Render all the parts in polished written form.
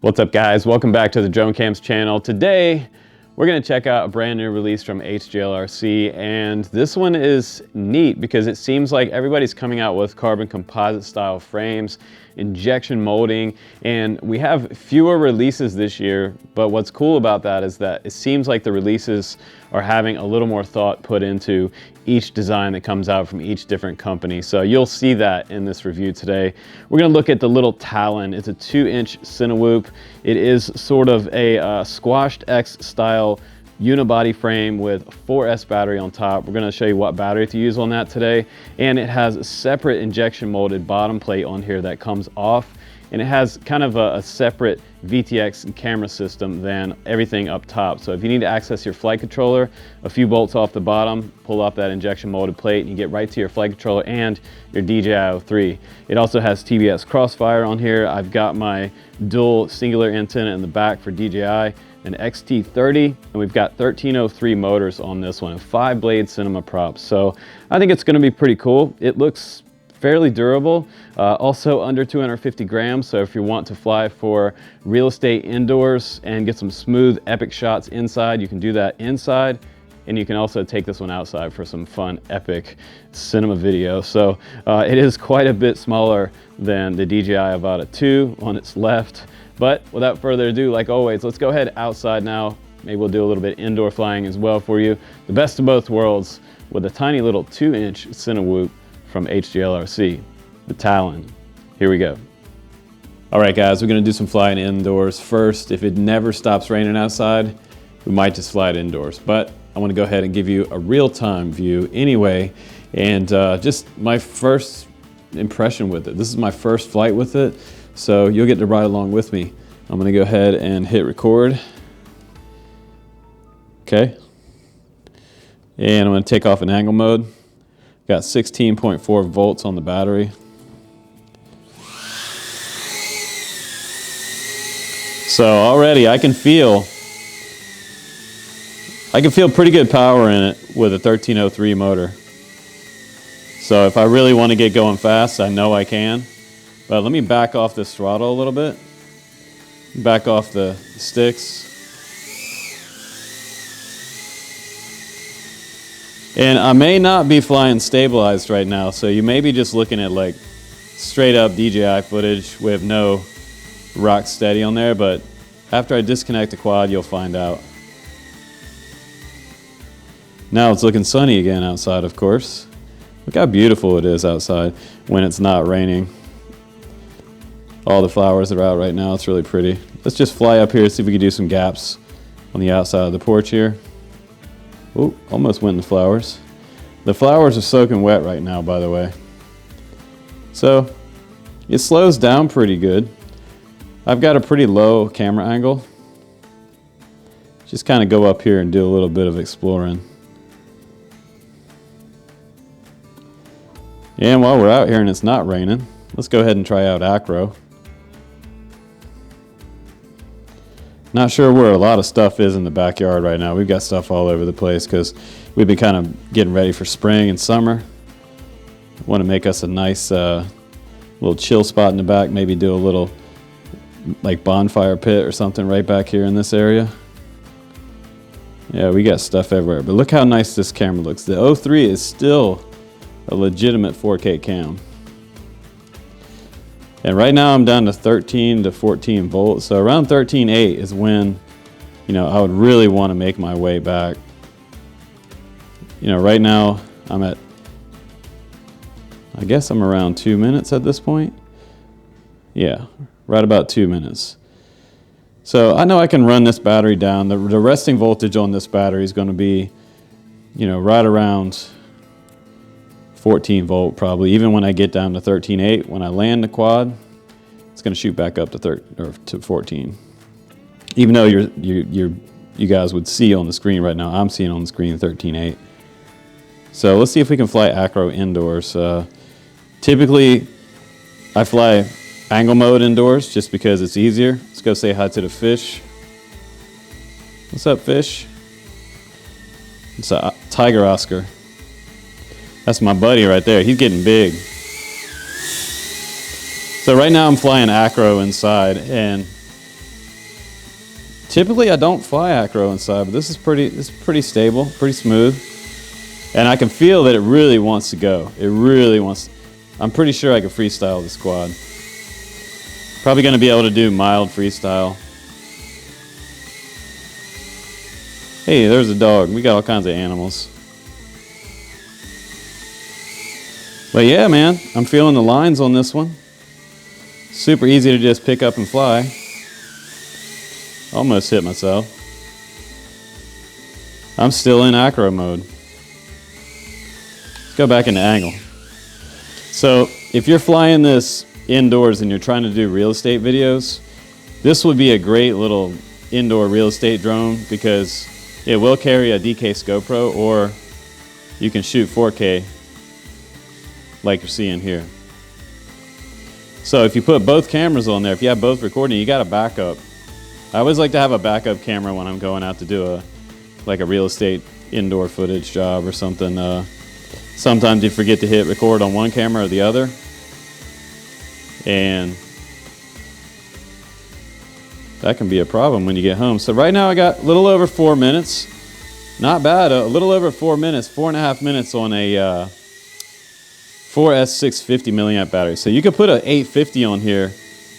What's up guys, welcome back to the Drone Camps channel. Today we're going to check out a brand new release from Hglrc, and this one is neat because it seems like everybody's coming out with carbon composite style frames, injection molding, and we have fewer releases this year, but what's cool about that is that it seems like the releases are having a little more thought put into each design that comes out from each different company. So you'll see that in this review today. We're going to look at the little Talon. It's a 2-inch Cinewhoop. It is sort of a squashed X style unibody frame with 4S battery on top. We're going to show you what battery to use on that today, and it has a separate injection molded bottom plate on here that comes off, and it has kind of a separate VTX camera system than everything up top. So if you need to access your flight controller, a few bolts off the bottom, pull off that injection molded plate, and you get right to your flight controller and your DJI Avata. It also has TBS crossfire on here. I've got my dual singular antenna in the back for DJI, an XT30, and we've got 1303 motors on this one, and 5-blade cinema props. So I think it's going to be pretty cool. It looks fairly durable, also under 250 grams. So if you want to fly for real estate indoors and get some smooth, epic shots inside, you can do that inside. And you can also take this one outside for some fun, epic cinema video. So it is quite a bit smaller than the DJI Avata 2 on its left. But without further ado, like always, let's go ahead outside now. Maybe we'll do a little bit indoor flying as well for you. The best of both worlds with a tiny little 2-inch Cinewhoop from Hglrc, the Talon. Here we go. All right guys, we're gonna do some flying indoors first. If it never stops raining outside, we might just fly it indoors. But I wanna go ahead and give you a real-time view anyway, and just my first impression with it. This is my first flight with it, so you'll get to ride along with me. I'm gonna go ahead and hit record. Okay. And I'm gonna take off in angle mode. Got 16.4 volts on the battery. So already I can feel pretty good power in it with a 1303 motor. So if I really want to get going fast, I know I can. But let me back off this throttle a little bit. Back off the sticks. And I may not be flying stabilized right now, so you may be just looking at like straight up DJI footage with no rock steady on there, but after I disconnect the quad, you'll find out. Now it's looking sunny again outside, of course. Look how beautiful it is outside when it's not raining. All the flowers that are out right now, it's really pretty. Let's just fly up here, see if we can do some gaps on the outside of the porch here. Oh, almost went in the flowers. The flowers are soaking wet right now, by the way. So it slows down pretty good. I've got a pretty low camera angle. Just kind of go up here and do a little bit of exploring. And while we're out here and it's not raining, let's go ahead and try out acro. Not sure where a lot of stuff is in the backyard right now. We've got stuff all over the place because we've been kind of getting ready for spring and summer. Want to make us a nice little chill spot in the back, maybe do a little like bonfire pit or something right back here in this area. Yeah, we got stuff everywhere, but look how nice this camera looks. The 03 is still a legitimate 4K cam. And right now I'm down to 13 to 14 volts. So around 13.8 is when, I would really want to make my way back. Right now I'm at, I guess I'm around 2 minutes at this point. Yeah, right about 2 minutes. So I know I can run this battery down. The resting voltage on this battery is going to be, right around 14 volt probably. Even when I get down to 13.8, when I land the quad, it's going to shoot back up to 14. Even though you guys would see on the screen right now, I'm seeing on the screen 13.8. So let's see if we can fly acro indoors. Typically, I fly angle mode indoors just because it's easier. Let's go say hi to the fish. What's up, fish? It's a tiger Oscar. That's my buddy right there. He's getting big. So right now I'm flying acro inside, and Typically I don't fly acro inside, but this is pretty stable, pretty smooth. And I can feel that it really wants to go. It really wants, I'm pretty sure I can freestyle this quad. Probably gonna be able to do mild freestyle. Hey, there's a dog. We got all kinds of animals. But yeah, man, I'm feeling the lines on this one. Super easy to just pick up and fly. Almost hit myself. I'm still in acro mode. Let's go back into angle. So if you're flying this indoors and you're trying to do real estate videos, this would be a great little indoor real estate drone because it will carry a DK GoPro, or you can shoot 4K like you're seeing here. So if you put both cameras on there, if you have both recording, you got a backup. I always like to have a backup camera when I'm going out to do a real estate indoor footage job or something. Sometimes you forget to hit record on one camera or the other, and that can be a problem when you get home. So right now I got a little over 4 minutes. Not bad, a little over 4 minutes, 4.5 minutes on a 4S650 milliamp battery. So you could put an 850 on here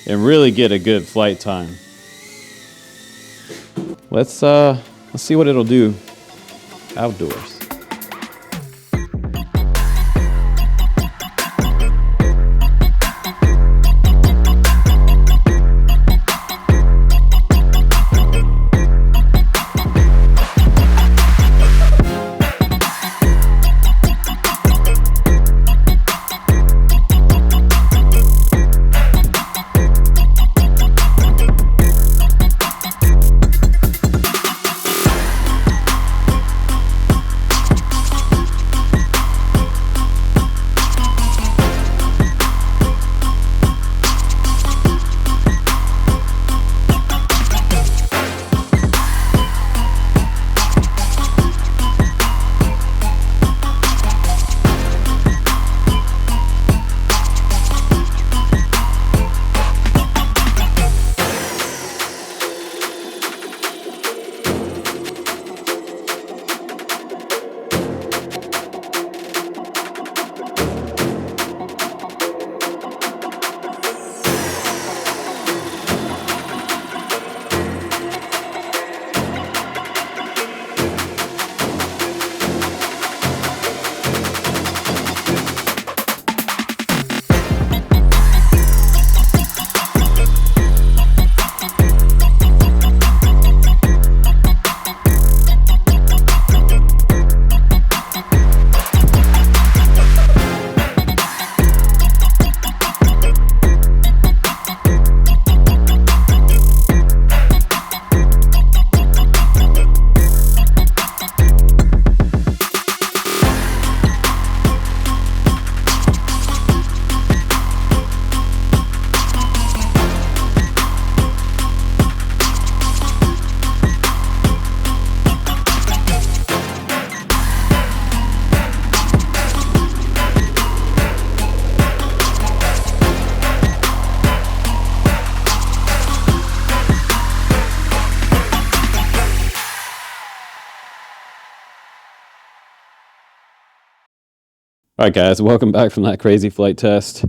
and really get a good flight time. Let's see what it'll do outdoors. All right, guys, welcome back from that crazy flight test.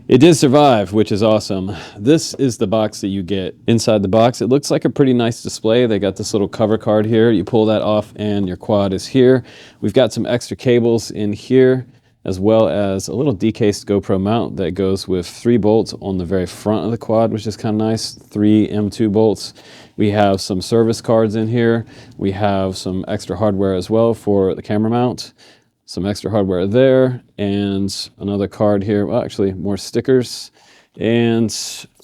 It did survive, which is awesome. This is the box that you get. Inside the box, it looks like a pretty nice display. They got this little cover card here. You pull that off and your quad is here. We've got some extra cables in here, as well as a little decased GoPro mount that goes with 3 bolts on the very front of the quad, which is kind of nice, 3 M2 bolts. We have some service cards in here. We have some extra hardware as well for the camera mount. Some extra hardware there, and another card here. Well, actually, more stickers. And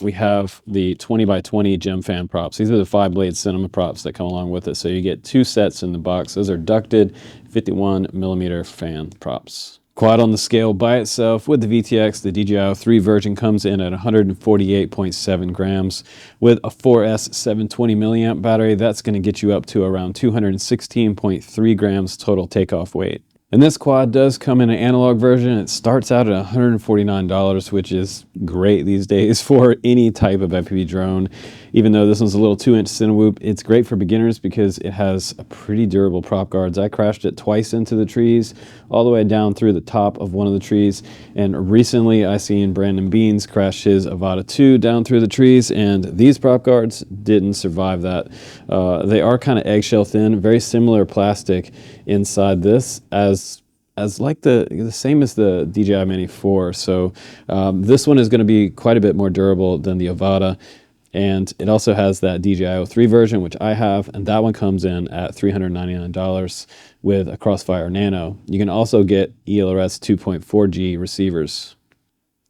we have the 20x20 gem fan props. These are the 5-blade cinema props that come along with it. So you get 2 sets in the box. Those are ducted 51mm fan props. Quad on the scale by itself with the VTX, the DJI 3 version comes in at 148.7 grams. With a 4S 720 milliamp battery, that's going to get you up to around 216.3 grams total takeoff weight. And this quad does come in an analog version. It starts out at $149, which is great these days for any type of FPV drone. Even though this one's a little 2-inch Cinewhoop, it's great for beginners because it has a pretty durable prop guards. I crashed it twice into the trees, all the way down through the top of one of the trees. And recently I seen Brandon Beans crash his Avata 2 down through the trees, and these prop guards didn't survive that. They are kind of eggshell thin, very similar plastic inside this as like the same as the DJI Mini 4. So this one is going to be quite a bit more durable than the Avata. And it also has that DJI 3 version, which I have, and that one comes in at $399 with a Crossfire Nano. You can also get ELRS 2.4G receivers.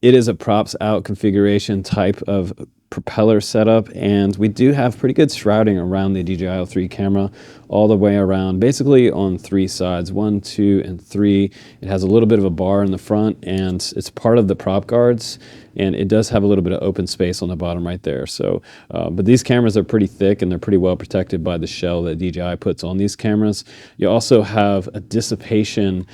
It is a props out configuration type of propeller setup, and we do have pretty good shrouding around the DJI 3 camera all the way around, basically on 3 sides, 1, 2, and 3. It has a little bit of a bar in the front, and it's part of the prop guards, and it does have a little bit of open space on the bottom right there. So, but these cameras are pretty thick, and they're pretty well protected by the shell that DJI puts on these cameras. You also have a dissipation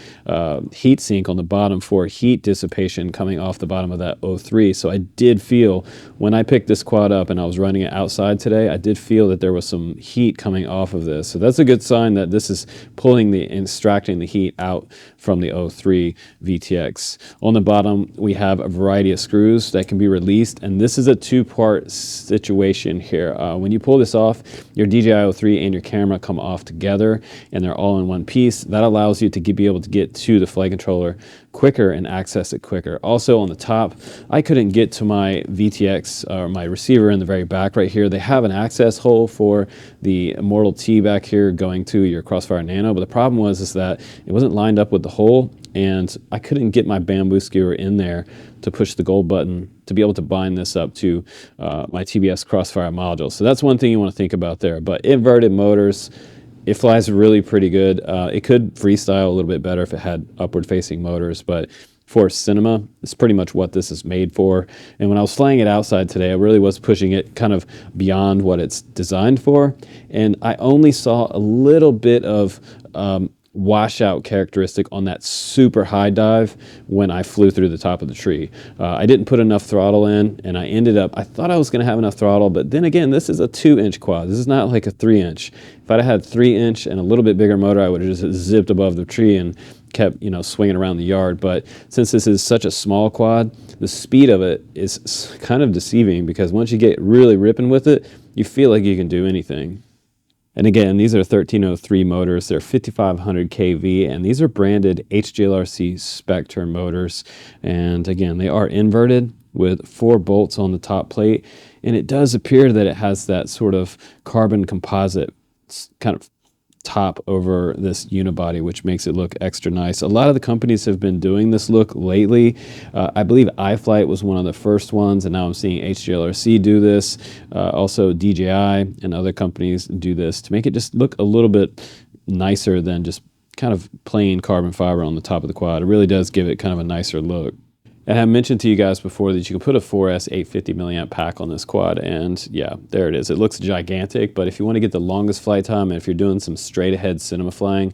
heat sink on the bottom for heat dissipation coming off the bottom of that 03. So I did feel, when I picked this quad up and I was running it outside today, I did feel that there was some heat coming off of this. So that's a good sign that this is pulling extracting the heat out from the 03 VTX. On the bottom, we have a variety of screws that can be released, and this is a 2-part situation here. When you pull this off, your DJI 3 and your camera come off together, and they're all in one piece. That allows you to be able to get to the flight controller quicker and access it quicker. Also on the top, I couldn't get to my VTX or my receiver in the very back right here. They have an access hole for the Immortal T back here going to your Crossfire Nano, but the problem was that it wasn't lined up with the hole, and I couldn't get my bamboo skewer in there to push the gold button to be able to bind this up to my TBS Crossfire module. So that's one thing you want to think about there. But inverted motors, it flies really pretty good. It could freestyle a little bit better if it had upward facing motors, but for cinema, it's pretty much what this is made for. And when I was flying it outside today, I really was pushing it kind of beyond what it's designed for. And I only saw a little bit of washout characteristic on that super high dive when I flew through the top of the tree. I didn't put enough throttle in, and I thought I was going to have enough throttle, but then again, this is a 2-inch quad. This is not like a 3-inch. If I'd had 3-inch and a little bit bigger motor, I would have just zipped above the tree and kept, swinging around the yard. But since this is such a small quad, the speed of it is kind of deceiving, because once you get really ripping with it, you feel like you can do anything. And again, these are 1303 motors. They're 5500 kV, and these are branded Hglrc Spectre motors. And again, they are inverted with 4 bolts on the top plate. And it does appear that it has that sort of carbon composite kind of top over this unibody, which makes it look extra nice. A lot of the companies have been doing this look lately. I believe iFlight was one of the first ones, and now I'm seeing Hglrc do this. Also DJI and other companies do this to make it just look a little bit nicer than just kind of plain carbon fiber on the top of the quad. It really does give it kind of a nicer look. And I mentioned to you guys before that you can put a 4S 850 milliamp pack on this quad, and yeah, there it is. It looks gigantic, but if you want to get the longest flight time, and if you're doing some straight ahead cinema flying,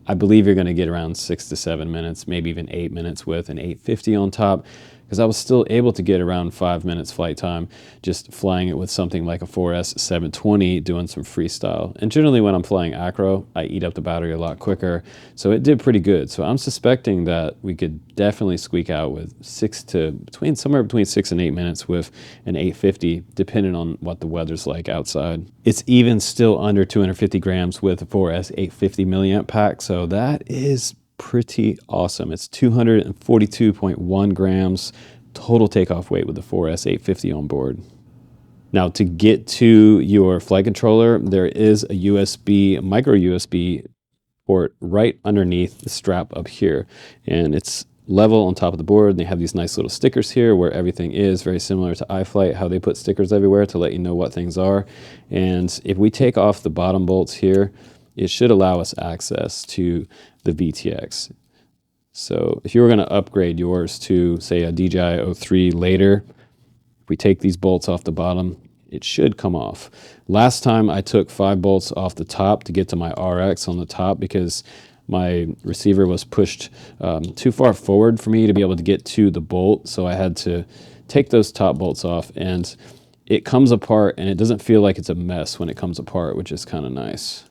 I believe you're going to get around 6 to 7 minutes, maybe even 8 minutes with an 850 on top, because I was still able to get around 5 minutes flight time just flying it with something like a 4S 720 doing some freestyle. And generally when I'm flying acro, I eat up the battery a lot quicker, so it did pretty good. So I'm suspecting that we could definitely squeak out with somewhere between 6 and 8 minutes with an 850, depending on what the weather's like outside. It's even still under 250 grams with a 4S 850 milliamp pack, so that is pretty awesome. It's 242.1 grams total takeoff weight with the 4S 850 on board. Now, to get to your flight controller, there is a micro USB port right underneath the strap up here, and it's level on top of the board. They have these nice little stickers here where everything is very similar to iFlight, how they put stickers everywhere to let you know what things are. And if we take off the bottom bolts here, it should allow us access to the VTX. So if you were going to upgrade yours to, say, a DJI 03 later, if we take these bolts off the bottom, it should come off. Last time I took 5 bolts off the top to get to my RX on the top because my receiver was pushed too far forward for me to be able to get to the bolt, so I had to take those top bolts off, and it comes apart and it doesn't feel like it's a mess when it comes apart, which is kind of nice.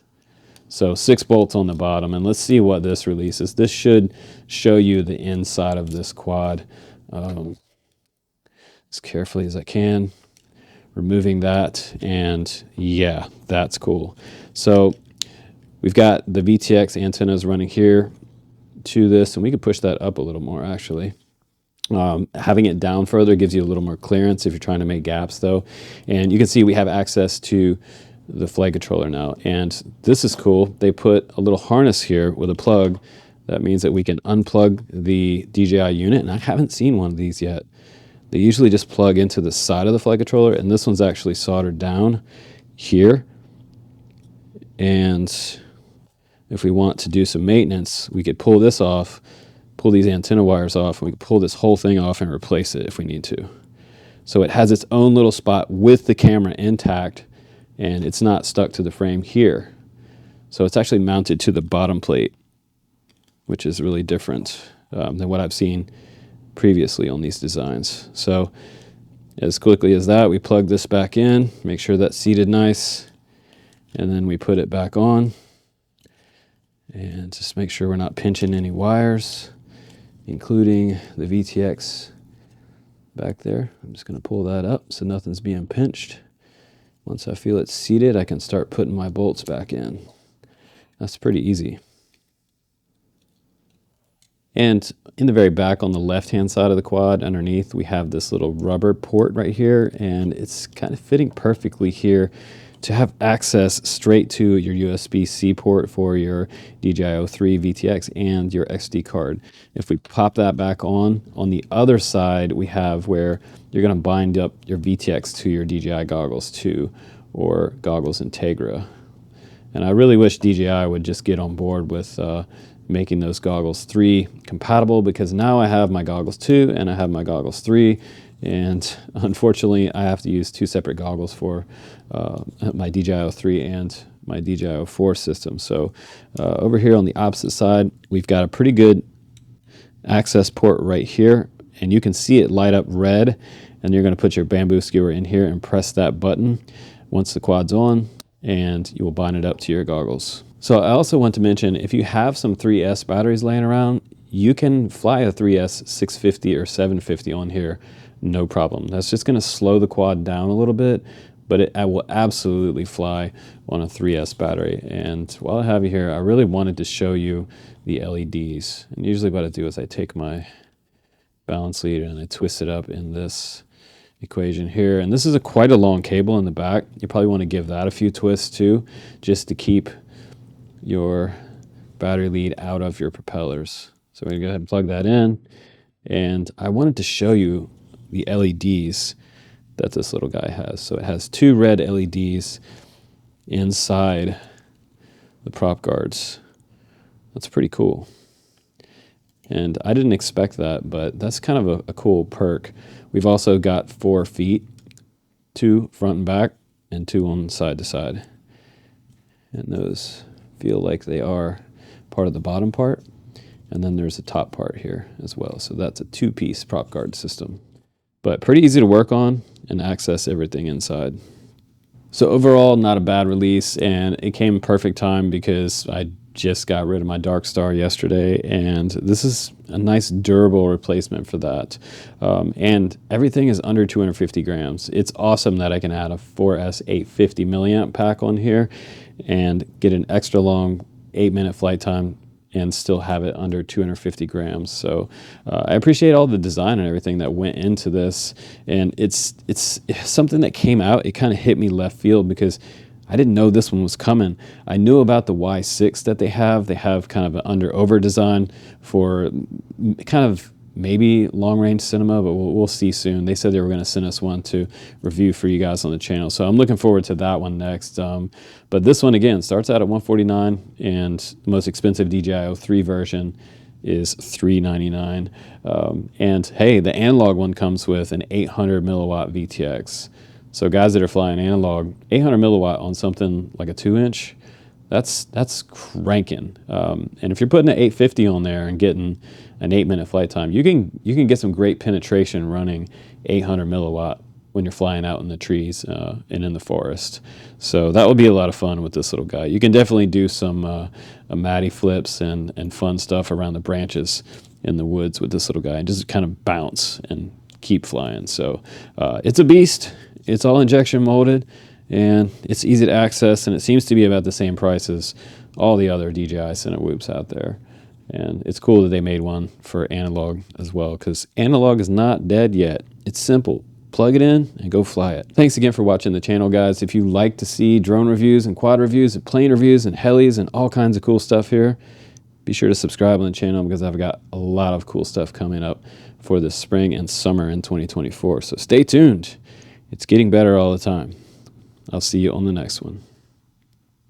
So 6 bolts on the bottom, and let's see what this releases. This should show you the inside of this quad as carefully as I can, removing that, and yeah, that's cool. So we've got the VTX antennas running here to this, and we could push that up a little more actually. Having it down further gives you a little more clearance if you're trying to make gaps though. And you can see we have access to the flight controller now. And this is cool. They put a little harness here with a plug. That means that we can unplug the DJI unit. And I haven't seen one of these yet. They usually just plug into the side of the flight controller. And this one's actually soldered down here. And if we want to do some maintenance, we could pull this off, pull these antenna wires off, and we can pull this whole thing off and replace it if we need to. So it has its own little spot with the camera intact, and it's not stuck to the frame here. So it's actually mounted to the bottom plate, which is really different than what I've seen previously on these designs. So as quickly as that, we plug this back in, make sure that's seated nice, and then we put it back on. And just make sure we're not pinching any wires, including the VTX back there. I'm just going to pull that up so nothing's being pinched. Once I feel it's seated, I can start putting my bolts back in. That's pretty easy. And in the very back on the left-hand side of the quad underneath, we have this little rubber port right here, and it's kind of fitting perfectly here to have access straight to your USB-C port for your DJI 3 VTX and your SD card. If we pop that back on the other side, we have where you're going to bind up your VTX to your DJI goggles 2 or goggles Integra. And I really wish DJI would just get on board with making those goggles 3 compatible, because now I have my goggles 2 and I have my goggles 3. And unfortunately, I have to use 2 separate goggles for my DJI 3 and my DJI 4 system. So over here on the opposite side, we've got a pretty good access port right here. And you can see it light up red. And you're going to put your bamboo skewer in here and press that button once the quad's on, and you will bind it up to your goggles. So I also want to mention, if you have some 3S batteries laying around, you can fly a 3S 650 or 750 on here. No problem. That's just going to slow the quad down a little bit, but it will absolutely fly on a 3S battery. And while I have you here, I really wanted to show you the LEDs. And usually what I do is I take my balance lead and I twist it up in this equation here. And this is quite a long cable in the back. You probably want to give that a few twists too, just to keep your battery lead out of your propellers. So we're going to go ahead and plug that in. And I wanted to show you the LEDs that this little guy has. So it has 2 red LEDs inside the prop guards. That's pretty cool. And I didn't expect that, but that's kind of a cool perk. We've also got 4 feet, 2 front and back, and 2 on side to side. And those feel like they are part of the bottom part. And then there's a top part here as well. So that's a 2-piece prop guard system. But pretty easy to work on and access everything inside. So overall, not a bad release, and it came perfect time because I just got rid of my Dark Star yesterday, and this is a nice durable replacement for that. And everything is under 250 grams. It's awesome that I can add a 4S 850 milliamp pack on here and get an extra long 8-minute flight time and still have it under 250 grams. So I appreciate all the design and everything that went into this. And it's something that came out, it kind of hit me left field because I didn't know this one was coming. I knew about the Y6 that they have. They have kind of an under-over design for kind of maybe long-range cinema, but we'll see soon. They said they were going to send us one to review for you guys on the channel. So I'm looking forward to that one next. But this one, again, starts out at $149, and the most expensive DJI 3 version is $399. And hey, the analog one comes with an 800 milliwatt VTX. So guys that are flying analog, 800 milliwatt on something like a 2-inch, that's cranking. And if you're putting an 850 on there and getting an 8-minute flight time, you can get some great penetration running 800 milliwatt when you're flying out in the trees and in the forest. So that would be a lot of fun with this little guy. You can definitely do some Matty flips and fun stuff around the branches in the woods with this little guy and just kind of bounce and keep flying. So it's a beast. It's all injection molded and it's easy to access, and it seems to be about the same price as all the other DJI Cinewhoops out there. And it's cool that they made one for analog as well, because analog is not dead yet. It's simple. Plug it in and go fly it. Thanks again for watching the channel, guys. If you like to see drone reviews and quad reviews and plane reviews and helis and all kinds of cool stuff here, be sure to subscribe on the channel, because I've got a lot of cool stuff coming up for the spring and summer in 2024. So stay tuned. It's getting better all the time. I'll see you on the next one.